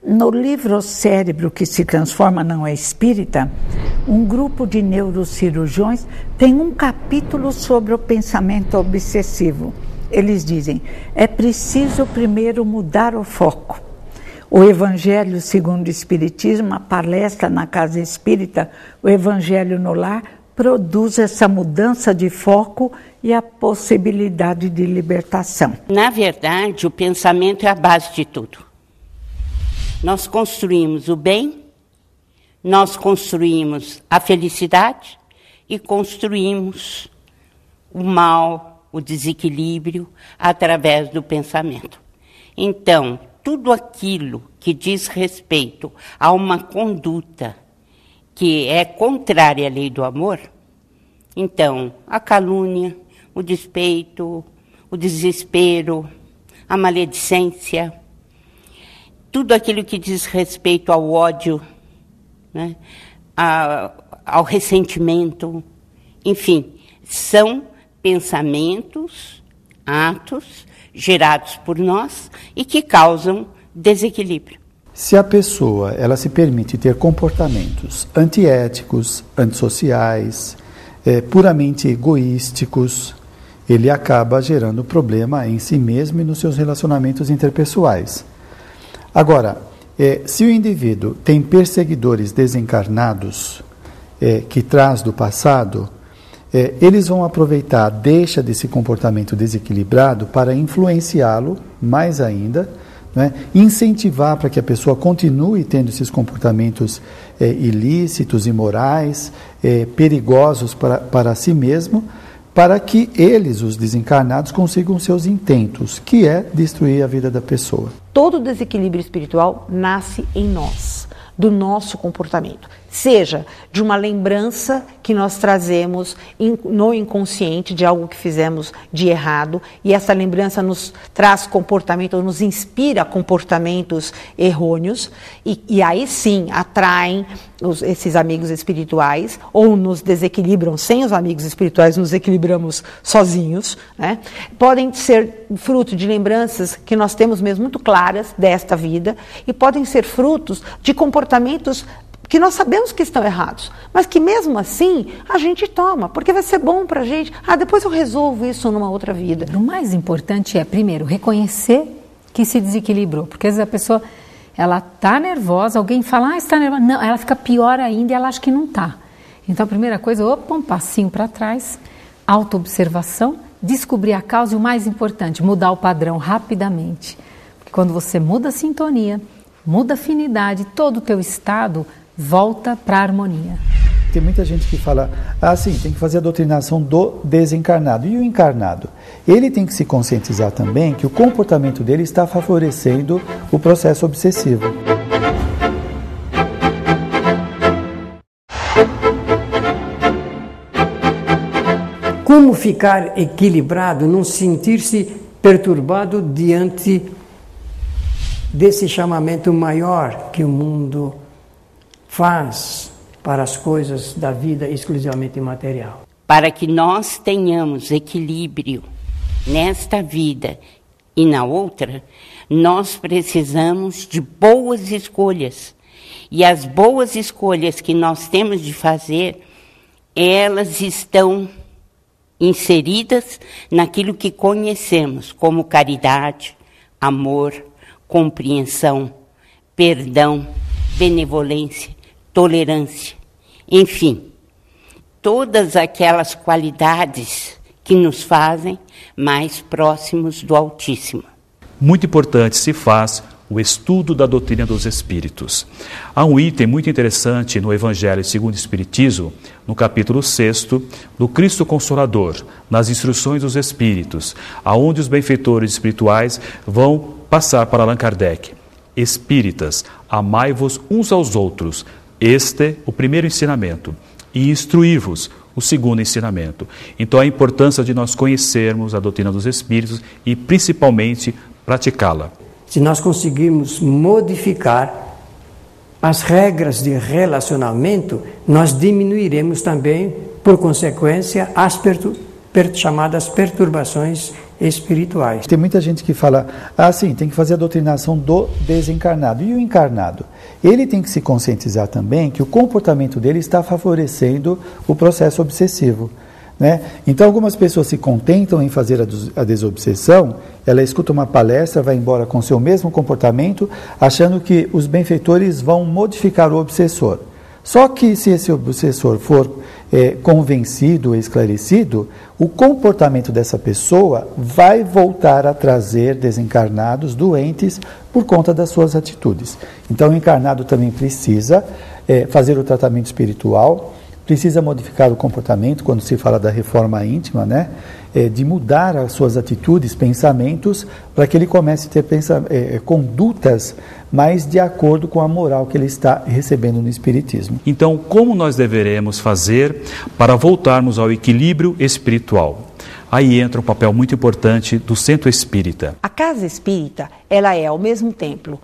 No livro Cérebro que se Transforma Não é Espírita, um grupo de neurocirurgiões tem um capítulo sobre o pensamento obsessivo. Eles dizem, é preciso primeiro mudar o foco. O Evangelho segundo o Espiritismo, a palestra na Casa Espírita, o Evangelho no Lar, produz essa mudança de foco e a possibilidade de libertação. Na verdade, o pensamento é a base de tudo. Nós construímos o bem, nós construímos a felicidade e construímos o mal, o desequilíbrio, através do pensamento. Então, tudo aquilo que diz respeito a uma conduta que é contrária à lei do amor, então, a calúnia, o despeito, o desespero, a maledicência, tudo aquilo que diz respeito ao ódio, né, ao ressentimento, enfim, são pensamentos, atos gerados por nós e que causam desequilíbrio. Se a pessoa ela se permite ter comportamentos antiéticos, antissociais, puramente egoísticos, ele acaba gerando problema em si mesmo e nos seus relacionamentos interpessoais. Agora, se o indivíduo tem perseguidores desencarnados que traz do passado, eles vão aproveitar a deixa desse comportamento desequilibrado para influenciá-lo mais ainda, né? Incentivar para que a pessoa continue tendo esses comportamentos ilícitos, imorais, perigosos para si mesmo, para que eles, os desencarnados, consigam seus intentos, que é destruir a vida da pessoa. Todo desequilíbrio espiritual nasce em nós, do nosso comportamento. Seja de uma lembrança que nós trazemos no inconsciente de algo que fizemos de errado, e essa lembrança nos traz comportamento, ou nos inspira comportamentos errôneos, e aí sim atraem esses amigos espirituais, ou nos desequilibram sem os amigos espirituais, nos equilibramos sozinhos, né? Podem ser fruto de lembranças que nós temos mesmo muito claras desta vida, e podem ser frutos de comportamentos que nós sabemos que estão errados, mas que mesmo assim a gente toma, porque vai ser bom para a gente. Depois eu resolvo isso numa outra vida. O mais importante é, primeiro, reconhecer que se desequilibrou, porque às vezes a pessoa, ela está nervosa, alguém fala, está nervosa, não, ela fica pior ainda e ela acha que não está. Então a primeira coisa, um passinho para trás, autoobservação, descobrir a causa e o mais importante, mudar o padrão rapidamente. Porque quando você muda a sintonia, muda a afinidade, todo o teu estado volta para a harmonia. Tem muita gente que fala, sim, tem que fazer a doutrinação do desencarnado. E o encarnado? Ele tem que se conscientizar também que o comportamento dele está favorecendo o processo obsessivo. Como ficar equilibrado, não sentir-se perturbado diante desse chamamento maior que o mundo faz para as coisas da vida exclusivamente material. Para que nós tenhamos equilíbrio nesta vida e na outra, nós precisamos de boas escolhas. E as boas escolhas que nós temos de fazer, elas estão inseridas naquilo que conhecemos como caridade, amor, compreensão, perdão, benevolência, tolerância, enfim, todas aquelas qualidades que nos fazem mais próximos do Altíssimo. Muito importante se faz o estudo da doutrina dos Espíritos. Há um item muito interessante no Evangelho segundo o Espiritismo, no capítulo 6º, do Cristo Consolador, nas instruções dos Espíritos, aonde os benfeitores espirituais vão passar para Allan Kardec. Espíritas, amai-vos uns aos outros. Este, o primeiro ensinamento. E instruí-vos, o segundo ensinamento. Então, a importância de nós conhecermos a doutrina dos Espíritos e, principalmente, praticá-la. Se nós conseguirmos modificar as regras de relacionamento, nós diminuiremos também, por consequência, as chamadas perturbações espirituais. Tem muita gente que fala, sim, tem que fazer a doutrinação do desencarnado. E o encarnado? Ele tem que se conscientizar também que o comportamento dele está favorecendo o processo obsessivo. Né? Então, algumas pessoas se contentam em fazer a desobsessão, ela escuta uma palestra, vai embora com seu mesmo comportamento, achando que os benfeitores vão modificar o obsessor. Só que se esse obsessor for convencido, esclarecido, o comportamento dessa pessoa vai voltar a trazer desencarnados doentes por conta das suas atitudes. Então, o encarnado também precisa fazer o tratamento espiritual, precisa modificar o comportamento, quando se fala da reforma íntima, né? De mudar as suas atitudes, pensamentos, para que ele comece a ter condutas mais de acordo com a moral que ele está recebendo no Espiritismo. Então, como nós deveremos fazer para voltarmos ao equilíbrio espiritual? Aí entra um papel muito importante do Centro Espírita. A Casa Espírita, ela é ao mesmo tempo,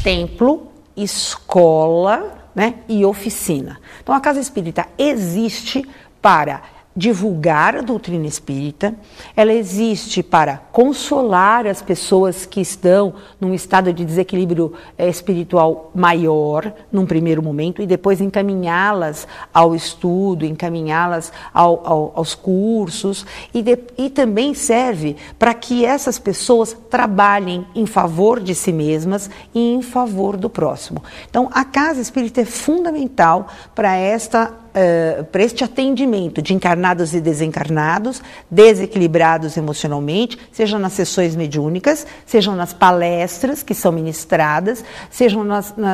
templo, escola, né, e oficina. Então, a Casa Espírita existe para divulgar a doutrina espírita, ela existe para consolar as pessoas que estão num estado de desequilíbrio espiritual maior, num primeiro momento, e depois encaminhá-las ao estudo, encaminhá-las aos cursos, e também serve para que essas pessoas trabalhem em favor de si mesmas e em favor do próximo. Então, a Casa Espírita é fundamental para este atendimento de encarnados e desencarnados, desequilibrados emocionalmente, sejam nas sessões mediúnicas, sejam nas palestras que são ministradas, sejam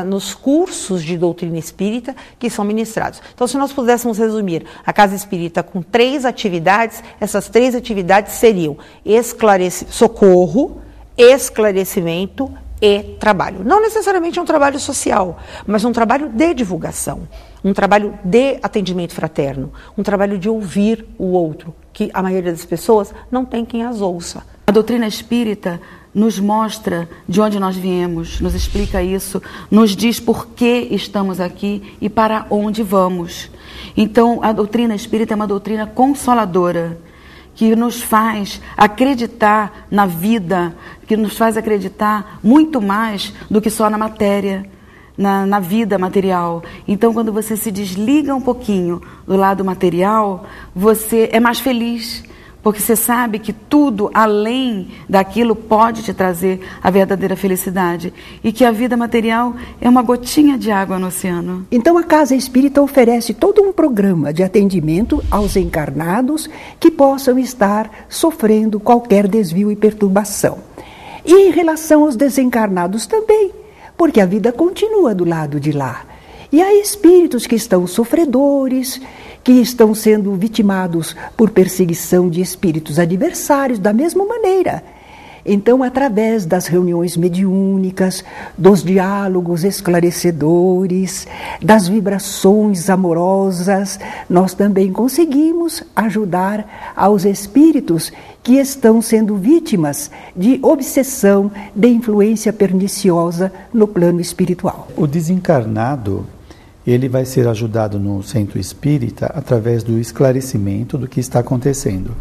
nos cursos de doutrina espírita que são ministrados. Então, se nós pudéssemos resumir a Casa Espírita com 3 atividades, essas 3 atividades seriam socorro, esclarecimento e trabalho. Não necessariamente um trabalho social, mas um trabalho de divulgação, um trabalho de atendimento fraterno, um trabalho de ouvir o outro, que a maioria das pessoas não tem quem as ouça. A doutrina espírita nos mostra de onde nós viemos, nos explica isso, nos diz por que estamos aqui e para onde vamos. Então, a doutrina espírita é uma doutrina consoladora, que nos faz acreditar na vida, que nos faz acreditar muito mais do que só na matéria, na vida material. Então, quando você se desliga um pouquinho do lado material, você é mais feliz, porque você sabe que tudo além daquilo pode te trazer a verdadeira felicidade e que a vida material é uma gotinha de água no oceano. Então a Casa Espírita oferece todo um programa de atendimento aos encarnados que possam estar sofrendo qualquer desvio e perturbação. E em relação aos desencarnados também, porque a vida continua do lado de lá. E há espíritos que estão sofredores, que estão sendo vitimados por perseguição de espíritos adversários da mesma maneira. Então, através das reuniões mediúnicas, dos diálogos esclarecedores, das vibrações amorosas, nós também conseguimos ajudar aos espíritos que estão sendo vítimas de obsessão, de influência perniciosa no plano espiritual. O desencarnado, ele vai ser ajudado no centro espírita através do esclarecimento do que está acontecendo.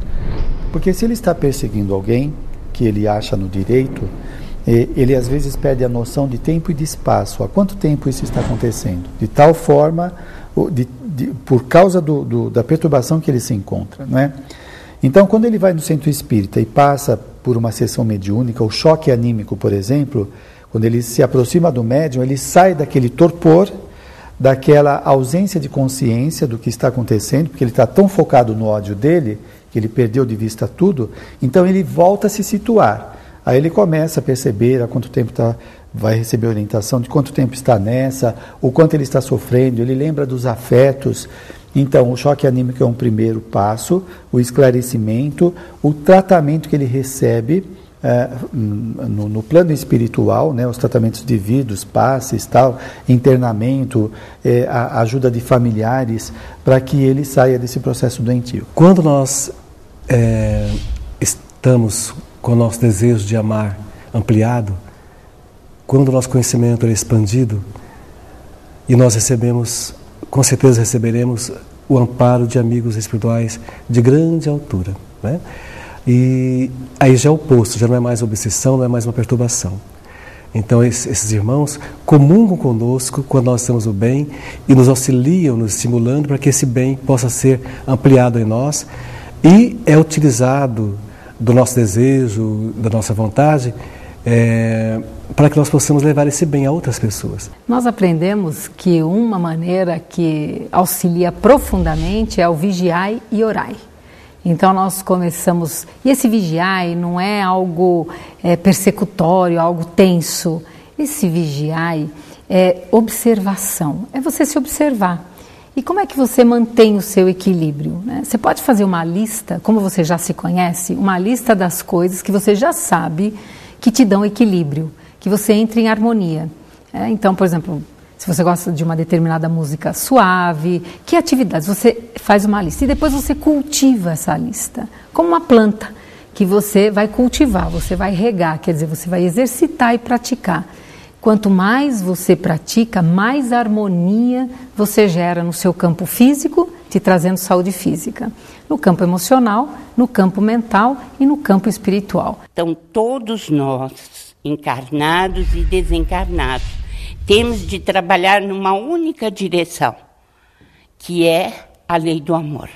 Porque se ele está perseguindo alguém que ele acha no direito, ele às vezes perde a noção de tempo e de espaço. Há quanto tempo isso está acontecendo? De tal forma, por causa da perturbação que ele se encontra, não é? Então, quando ele vai no centro espírita e passa por uma sessão mediúnica, o choque anímico, por exemplo, quando ele se aproxima do médium, ele sai daquele torpor, daquela ausência de consciência do que está acontecendo, porque ele está tão focado no ódio dele, que ele perdeu de vista tudo, então ele volta a se situar. Aí ele começa a perceber há quanto tempo vai receber orientação, de quanto tempo está nessa, o quanto ele está sofrendo, ele lembra dos afetos. Então, o choque anímico é um primeiro passo, o esclarecimento, o tratamento que ele recebe no plano espiritual, né, os tratamentos devidos, passes, tal, internamento, a ajuda de familiares, para que ele saia desse processo doentio. Quando nós estamos com o nosso desejo de amar ampliado, quando o nosso conhecimento é expandido, e nós recebemos, com certeza receberemos o amparo de amigos espirituais de grande altura, né? E aí já é o oposto, já não é mais obsessão, não é mais uma perturbação. Então esses irmãos comungam conosco quando nós estamos no bem e nos auxiliam, nos estimulando para que esse bem possa ser ampliado em nós e é utilizado do nosso desejo, da nossa vontade, para que nós possamos levar esse bem a outras pessoas. Nós aprendemos que uma maneira que auxilia profundamente é o vigiai e orai. Então nós começamos, e esse vigiai não é algo persecutório, algo tenso. Esse vigiai é observação, é você se observar. E como é que você mantém o seu equilíbrio, né? Você pode fazer uma lista, como você já se conhece, uma lista das coisas que você já sabe que te dão equilíbrio, que você entre em harmonia. Então, por exemplo, se você gosta de uma determinada música suave, que atividades? Você faz uma lista e depois você cultiva essa lista, como uma planta que você vai cultivar, você vai regar, quer dizer, você vai exercitar e praticar. Quanto mais você pratica, mais harmonia você gera no seu campo físico, te trazendo saúde física. No campo emocional, no campo mental e no campo espiritual. Então, todos nós, encarnados e desencarnados, temos de trabalhar numa única direção, que é a lei do amor.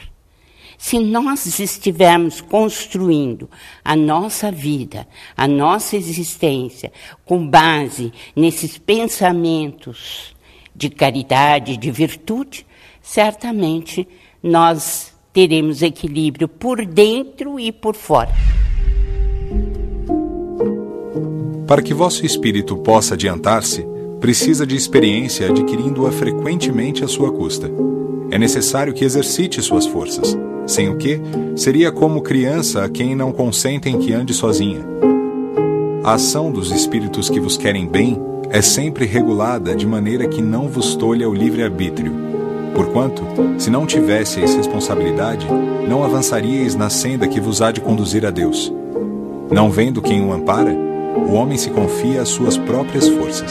Se nós estivermos construindo a nossa vida, a nossa existência, com base nesses pensamentos de caridade, de virtude, certamente nós teremos equilíbrio por dentro e por fora. Para que vosso espírito possa adiantar-se, precisa de experiência adquirindo-a frequentemente à sua custa. É necessário que exercite suas forças, sem o que seria como criança a quem não consentem que ande sozinha. A ação dos espíritos que vos querem bem é sempre regulada de maneira que não vos tolha o livre-arbítrio. Porquanto, se não tivesseis responsabilidade, não avançaríeis na senda que vos há de conduzir a Deus. Não vendo quem o ampara, o homem se confia às suas próprias forças.